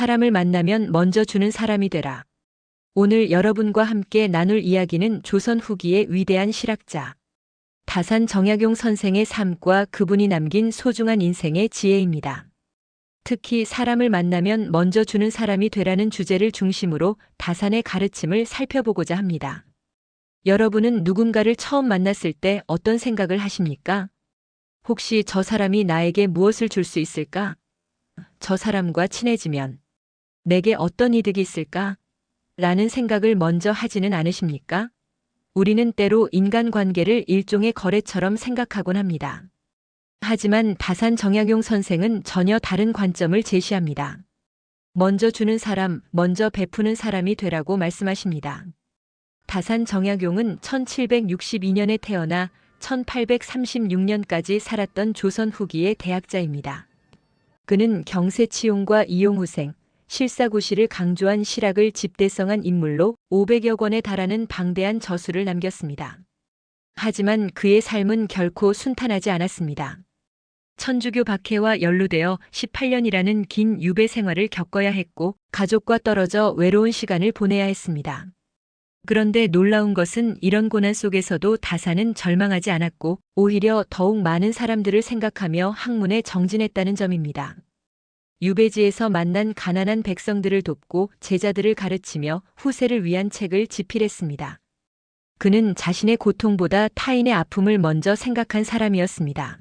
사람을 만나면 먼저 주는 사람이 되라. 오늘 여러분과 함께 나눌 이야기는 조선 후기의 위대한 실학자 다산 정약용 선생의 삶과 그분이 남긴 소중한 인생의 지혜입니다. 특히 사람을 만나면 먼저 주는 사람이 되라는 주제를 중심으로 다산의 가르침을 살펴보고자 합니다. 여러분은 누군가를 처음 만났을 때 어떤 생각을 하십니까? 혹시 저 사람이 나에게 무엇을 줄 수 있을까? 저 사람과 친해지면 내게 어떤 이득이 있을까? 라는 생각을 먼저 하지는 않으십니까? 우리는 때로 인간관계를 일종의 거래처럼 생각하곤 합니다. 하지만 다산 정약용 선생은 전혀 다른 관점을 제시합니다. 먼저 주는 사람, 먼저 베푸는 사람이 되라고 말씀하십니다. 다산 정약용은 1762년에 태어나 1836년까지 살았던 조선 후기의 대학자입니다. 그는 경세치용과 이용후생, 실사구시를 강조한 실학을 집대성한 인물로 500여 권에 달하는 방대한 저수를 남겼습니다. 하지만 그의 삶은 결코 순탄하지 않았습니다. 천주교 박해와 연루되어 18년이라는 긴 유배 생활을 겪어야 했고 가족과 떨어져 외로운 시간을 보내야 했습니다. 그런데 놀라운 것은 이런 고난 속에서도 다산은 절망하지 않았고 오히려 더욱 많은 사람들을 생각하며 학문에 정진했다는 점입니다. 유배지에서 만난 가난한 백성들을 돕고 제자들을 가르치며 후세를 위한 책을 집필했습니다. 그는 자신의 고통보다 타인의 아픔을 먼저 생각한 사람이었습니다.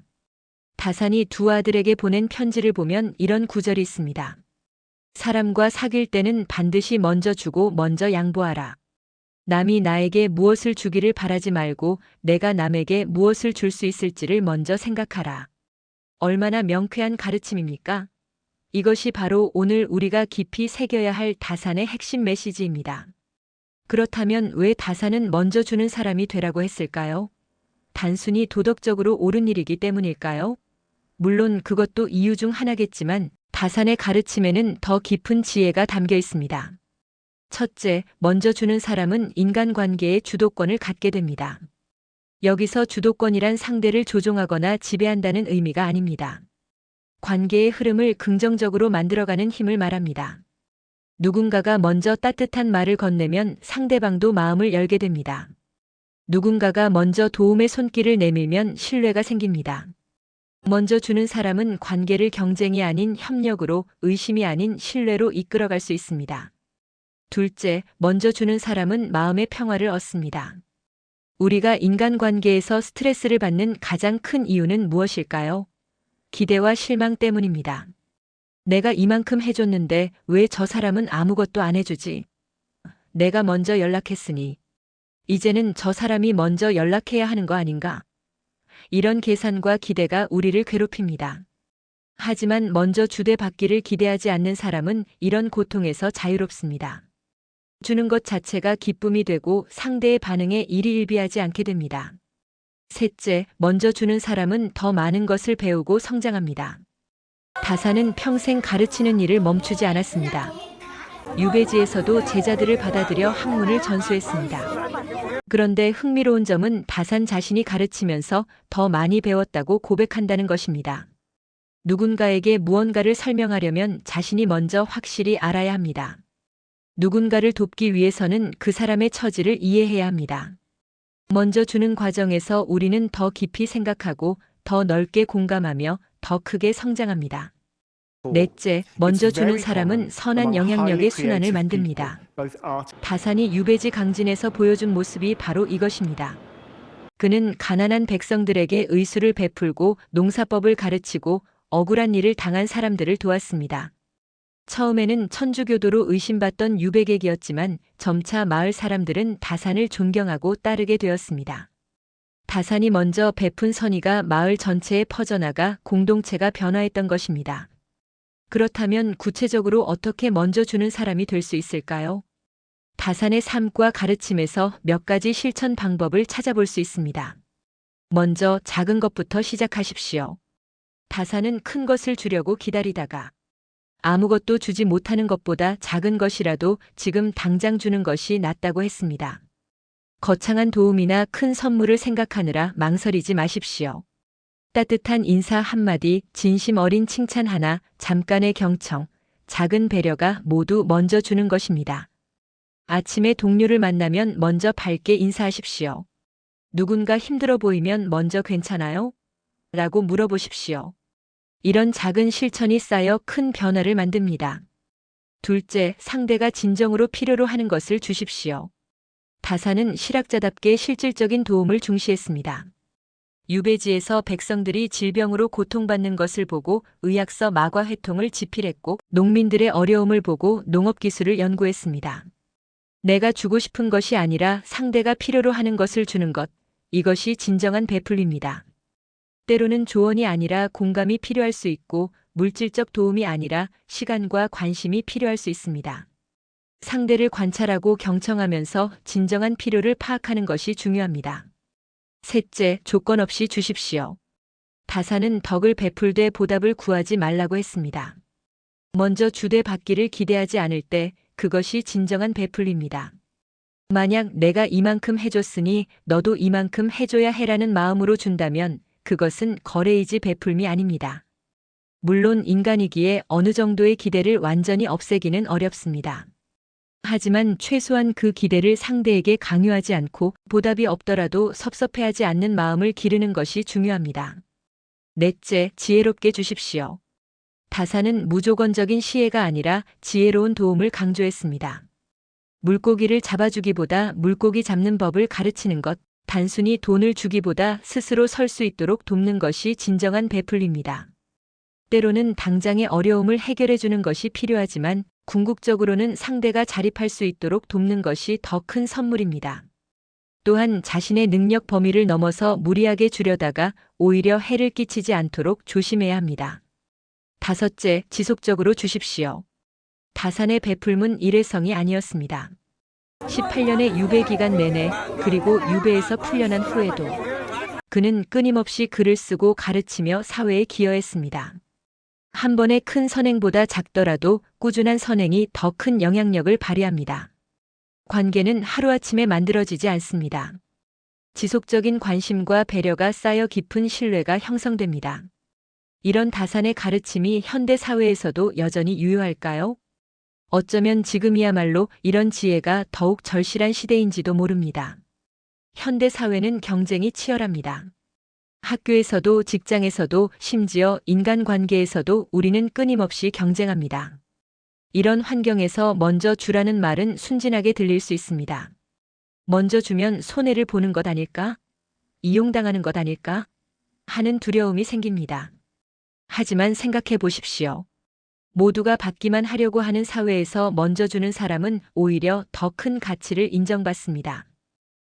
다산이 두 아들에게 보낸 편지를 보면 이런 구절이 있습니다. 사람과 사귈 때는 반드시 먼저 주고 먼저 양보하라. 남이 나에게 무엇을 주기를 바라지 말고 내가 남에게 무엇을 줄 수 있을지를 먼저 생각하라. 얼마나 명쾌한 가르침입니까? 이것이 바로 오늘 우리가 깊이 새겨야 할 다산의 핵심 메시지입니다. 그렇다면 왜 다산은 먼저 주는 사람이 되라고 했을까요? 단순히 도덕적으로 옳은 일이기 때문일까요? 물론 그것도 이유 중 하나겠지만 다산의 가르침에는 더 깊은 지혜가 담겨 있습니다. 첫째, 먼저 주는 사람은 인간관계의 주도권을 갖게 됩니다. 여기서 주도권이란 상대를 조종하거나 지배한다는 의미가 아닙니다. 관계의 흐름을 긍정적으로 만들어가는 힘을 말합니다. 누군가가 먼저 따뜻한 말을 건네면 상대방도 마음을 열게 됩니다. 누군가가 먼저 도움의 손길을 내밀면 신뢰가 생깁니다. 먼저 주는 사람은 관계를 경쟁이 아닌 협력으로, 의심이 아닌 신뢰로 이끌어갈 수 있습니다. 둘째, 먼저 주는 사람은 마음의 평화를 얻습니다. 우리가 인간관계에서 스트레스를 받는 가장 큰 이유는 무엇일까요? 기대와 실망 때문입니다. 내가 이만큼 해줬는데 왜 저 사람은 아무것도 안 해주지? 내가 먼저 연락했으니 이제는 저 사람이 먼저 연락해야 하는 거 아닌가? 이런 계산과 기대가 우리를 괴롭힙니다. 하지만 먼저 주대받기를 기대하지 않는 사람은 이런 고통에서 자유롭습니다. 주는 것 자체가 기쁨이 되고 상대의 반응에 일희일비하지 않게 됩니다. 셋째, 먼저 주는 사람은 더 많은 것을 배우고 성장합니다. 다산은 평생 가르치는 일을 멈추지 않았습니다. 유배지에서도 제자들을 받아들여 학문을 전수했습니다. 그런데 흥미로운 점은 다산 자신이 가르치면서 더 많이 배웠다고 고백한다는 것입니다. 누군가에게 무언가를 설명하려면 자신이 먼저 확실히 알아야 합니다. 누군가를 돕기 위해서는 그 사람의 처지를 이해해야 합니다. 먼저 주는 과정에서 우리는 더 깊이 생각하고 더 넓게 공감하며 더 크게 성장합니다. 넷째, 먼저 주는 사람은 선한 영향력의 순환을 만듭니다. 다산이 유배지 강진에서 보여준 모습이 바로 이것입니다. 그는 가난한 백성들에게 의술을 베풀고 농사법을 가르치고 억울한 일을 당한 사람들을 도왔습니다. 처음에는 천주교도로 의심받던 유배객이었지만 점차 마을 사람들은 다산을 존경하고 따르게 되었습니다. 다산이 먼저 베푼 선의가 마을 전체에 퍼져나가 공동체가 변화했던 것입니다. 그렇다면 구체적으로 어떻게 먼저 주는 사람이 될 수 있을까요? 다산의 삶과 가르침에서 몇 가지 실천 방법을 찾아볼 수 있습니다. 먼저 작은 것부터 시작하십시오. 다산은 큰 것을 주려고 기다리다가 아무것도 주지 못하는 것보다 작은 것이라도 지금 당장 주는 것이 낫다고 했습니다. 거창한 도움이나 큰 선물을 생각하느라 망설이지 마십시오. 따뜻한 인사 한마디, 진심 어린 칭찬 하나, 잠깐의 경청, 작은 배려가 모두 먼저 주는 것입니다. 아침에 동료를 만나면 먼저 밝게 인사하십시오. 누군가 힘들어 보이면 먼저 괜찮아요? 라고 물어보십시오. 이런 작은 실천이 쌓여 큰 변화를 만듭니다. 둘째, 상대가 진정으로 필요로 하는 것을 주십시오. 다사는 실학자답게 실질적인 도움을 중시했습니다. 유배지에서 백성들이 질병으로 고통받는 것을 보고 의학서 마과회통을 집필했고 농민들의 어려움을 보고 농업기술을 연구했습니다. 내가 주고 싶은 것이 아니라 상대가 필요로 하는 것을 주는 것, 이것이 진정한 베풀입니다. 때로는 조언이 아니라 공감이 필요할 수 있고 물질적 도움이 아니라 시간과 관심이 필요할 수 있습니다. 상대를 관찰하고 경청하면서 진정한 필요를 파악하는 것이 중요합니다. 셋째, 조건 없이 주십시오. 다사는 덕을 베풀되 보답을 구하지 말라고 했습니다. 먼저 주되 받기를 기대하지 않을 때 그것이 진정한 베풀입니다. 만약 내가 이만큼 해줬으니 너도 이만큼 해줘야 해라는 마음으로 준다면 그것은 거래이지 베풀미 아닙니다. 물론 인간이기에 어느 정도의 기대를 완전히 없애기는 어렵습니다. 하지만 최소한 그 기대를 상대에게 강요하지 않고 보답이 없더라도 섭섭해하지 않는 마음을 기르는 것이 중요합니다. 넷째, 지혜롭게 주십시오. 다사는 무조건적인 시혜가 아니라 지혜로운 도움을 강조했습니다. 물고기를 잡아주기보다 물고기 잡는 법을 가르치는 것, 단순히 돈을 주기보다 스스로 설 수 있도록 돕는 것이 진정한 베풀입니다. 때로는 당장의 어려움을 해결해 주는 것이 필요하지만 궁극적으로는 상대가 자립할 수 있도록 돕는 것이 더 큰 선물입니다. 또한 자신의 능력 범위를 넘어서 무리하게 주려다가 오히려 해를 끼치지 않도록 조심해야 합니다. 다섯째, 지속적으로 주십시오. 다산의 베풀문 일회성이 아니었습니다. 18년의 유배 기간 내내 그리고 유배에서 풀려난 후에도 그는 끊임없이 글을 쓰고 가르치며 사회에 기여했습니다. 한 번의 큰 선행보다 작더라도 꾸준한 선행이 더 큰 영향력을 발휘합니다. 관계는 하루아침에 만들어지지 않습니다. 지속적인 관심과 배려가 쌓여 깊은 신뢰가 형성됩니다. 이런 다산의 가르침이 현대 사회에서도 여전히 유효할까요? 어쩌면 지금이야말로 이런 지혜가 더욱 절실한 시대인지도 모릅니다. 현대 사회는 경쟁이 치열합니다. 학교에서도 직장에서도 심지어 인간관계에서도 우리는 끊임없이 경쟁합니다. 이런 환경에서 먼저 주라는 말은 순진하게 들릴 수 있습니다. 먼저 주면 손해를 보는 것 아닐까? 이용당하는 것 아닐까? 하는 두려움이 생깁니다. 하지만 생각해 보십시오. 모두가 받기만 하려고 하는 사회에서 먼저 주는 사람은 오히려 더 큰 가치를 인정받습니다.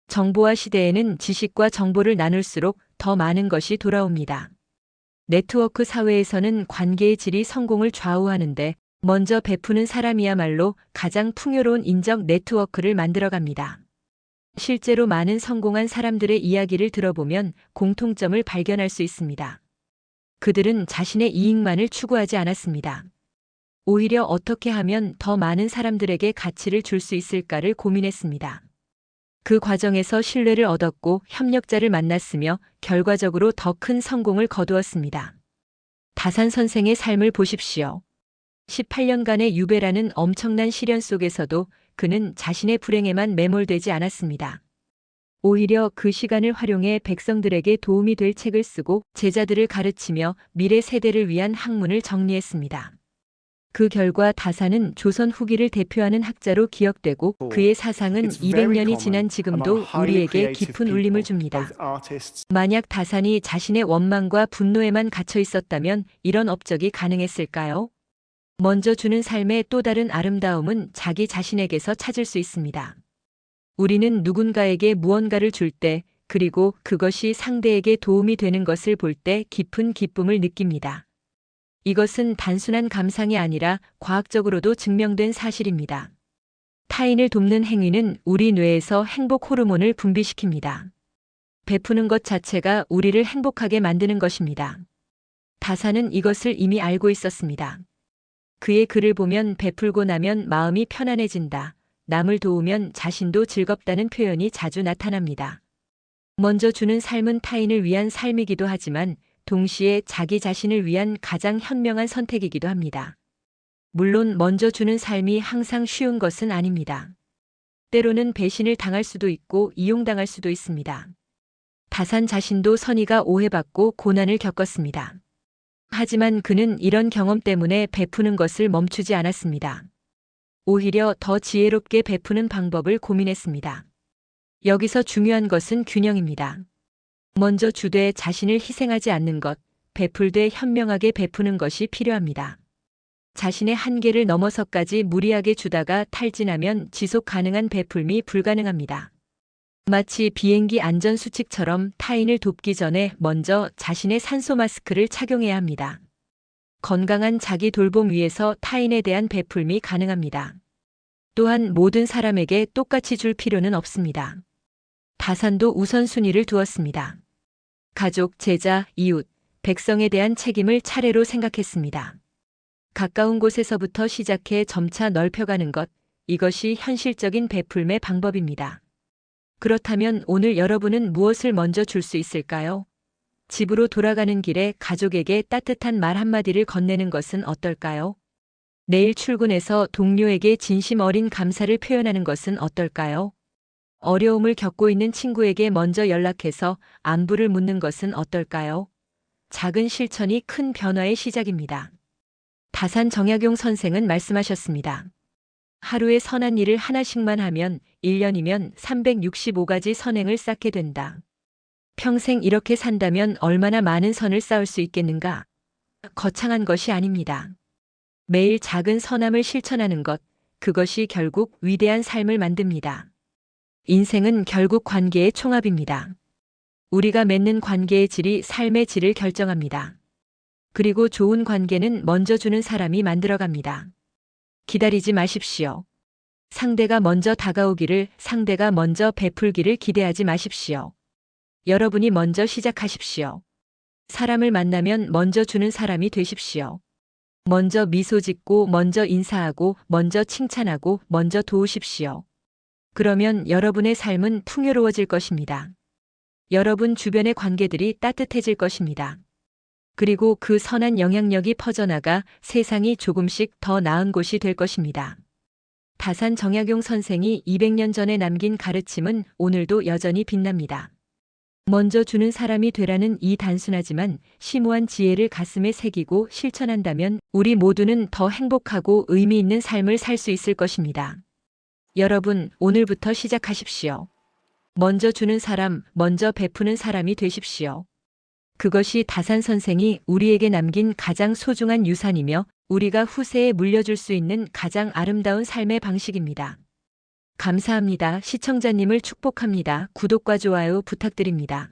정보화 시대에는 지식과 정보를 나눌수록 더 많은 것이 돌아옵니다. 네트워크 사회에서는 관계의 질이 성공을 좌우하는데 먼저 베푸는 사람이야말로 가장 풍요로운 인적 네트워크를 만들어갑니다. 실제로 많은 성공한 사람들의 이야기를 들어보면 공통점을 발견할 수 있습니다. 그들은 자신의 이익만을 추구하지 않았습니다. 오히려 어떻게 하면 더 많은 사람들에게 가치를 줄 수 있을까를 고민했습니다. 그 과정에서 신뢰를 얻었고 협력자를 만났으며 결과적으로 더 큰 성공을 거두었습니다. 다산 선생의 삶을 보십시오. 18년간의 유배라는 엄청난 시련 속에서도 그는 자신의 불행에만 매몰되지 않았습니다. 오히려 그 시간을 활용해 백성들에게 도움이 될 책을 쓰고 제자들을 가르치며 미래 세대를 위한 학문을 정리했습니다. 그 결과 다산은 조선 후기를 대표하는 학자로 기억되고 그의 사상은 200년이 지난 지금도 우리에게 깊은 울림을 줍니다. 만약 다산이 자신의 원망과 분노에만 갇혀 있었다면 이런 업적이 가능했을까요? 먼저 주는 삶의 또 다른 아름다움은 자기 자신에게서 찾을 수 있습니다. 우리는 누군가에게 무언가를 줄 때, 그리고 그것이 상대에게 도움이 되는 것을 볼 때 깊은 기쁨을 느낍니다. 이것은 단순한 감상이 아니라 과학적으로도 증명된 사실입니다. 타인을 돕는 행위는 우리 뇌에서 행복 호르몬을 분비시킵니다. 베푸는 것 자체가 우리를 행복하게 만드는 것입니다. 다산은 이것을 이미 알고 있었습니다. 그의 글을 보면 베풀고 나면 마음이 편안해진다. 남을 도우면 자신도 즐겁다는 표현이 자주 나타납니다. 먼저 주는 삶은 타인을 위한 삶이기도 하지만 동시에 자기 자신을 위한 가장 현명한 선택이기도 합니다. 물론 먼저 주는 삶이 항상 쉬운 것은 아닙니다. 때로는 배신을 당할 수도 있고 이용당할 수도 있습니다. 다산 자신도 선의가 오해받고 고난을 겪었습니다. 하지만 그는 이런 경험 때문에 베푸는 것을 멈추지 않았습니다. 오히려 더 지혜롭게 베푸는 방법을 고민했습니다. 여기서 중요한 것은 균형입니다. 먼저 주되 자신을 희생하지 않는 것, 베풀되 현명하게 베푸는 것이 필요합니다. 자신의 한계를 넘어서까지 무리하게 주다가 탈진하면 지속 가능한 베풀미 불가능합니다. 마치 비행기 안전수칙처럼 타인을 돕기 전에 먼저 자신의 산소 마스크를 착용해야 합니다. 건강한 자기 돌봄 위에서 타인에 대한 베풀미 가능합니다. 또한 모든 사람에게 똑같이 줄 필요는 없습니다. 다산도 우선순위를 두었습니다. 가족, 제자, 이웃, 백성에 대한 책임을 차례로 생각했습니다. 가까운 곳에서부터 시작해 점차 넓혀가는 것, 이것이 현실적인 베풀매 방법입니다. 그렇다면 오늘 여러분은 무엇을 먼저 줄 수 있을까요? 집으로 돌아가는 길에 가족에게 따뜻한 말 한마디를 건네는 것은 어떨까요? 내일 출근해서 동료에게 진심 어린 감사를 표현하는 것은 어떨까요? 어려움을 겪고 있는 친구에게 먼저 연락해서 안부를 묻는 것은 어떨까요? 작은 실천이 큰 변화의 시작입니다. 다산 정약용 선생은 말씀하셨습니다. 하루에 선한 일을 하나씩만 하면 1년이면 365가지 선행을 쌓게 된다. 평생 이렇게 산다면 얼마나 많은 선을 쌓을 수 있겠는가? 거창한 것이 아닙니다. 매일 작은 선함을 실천하는 것, 그것이 결국 위대한 삶을 만듭니다. 인생은 결국 관계의 총합입니다. 우리가 맺는 관계의 질이 삶의 질을 결정합니다. 그리고 좋은 관계는 먼저 주는 사람이 만들어갑니다. 기다리지 마십시오. 상대가 먼저 다가오기를, 상대가 먼저 베풀기를 기대하지 마십시오. 여러분이 먼저 시작하십시오. 사람을 만나면 먼저 주는 사람이 되십시오. 먼저 미소 짓고, 먼저 인사하고, 먼저 칭찬하고, 먼저 도우십시오. 그러면 여러분의 삶은 풍요로워질 것입니다. 여러분 주변의 관계들이 따뜻해질 것입니다. 그리고 그 선한 영향력이 퍼져나가 세상이 조금씩 더 나은 곳이 될 것입니다. 다산 정약용 선생이 200년 전에 남긴 가르침은 오늘도 여전히 빛납니다. 먼저 주는 사람이 되라는 이 단순하지만 심오한 지혜를 가슴에 새기고 실천한다면 우리 모두는 더 행복하고 의미 있는 삶을 살 수 있을 것입니다. 여러분, 오늘부터 시작하십시오. 먼저 주는 사람, 먼저 베푸는 사람이 되십시오. 그것이 다산 선생이 우리에게 남긴 가장 소중한 유산이며 우리가 후세에 물려줄 수 있는 가장 아름다운 삶의 방식입니다. 감사합니다. 시청자님을 축복합니다. 구독과 좋아요 부탁드립니다.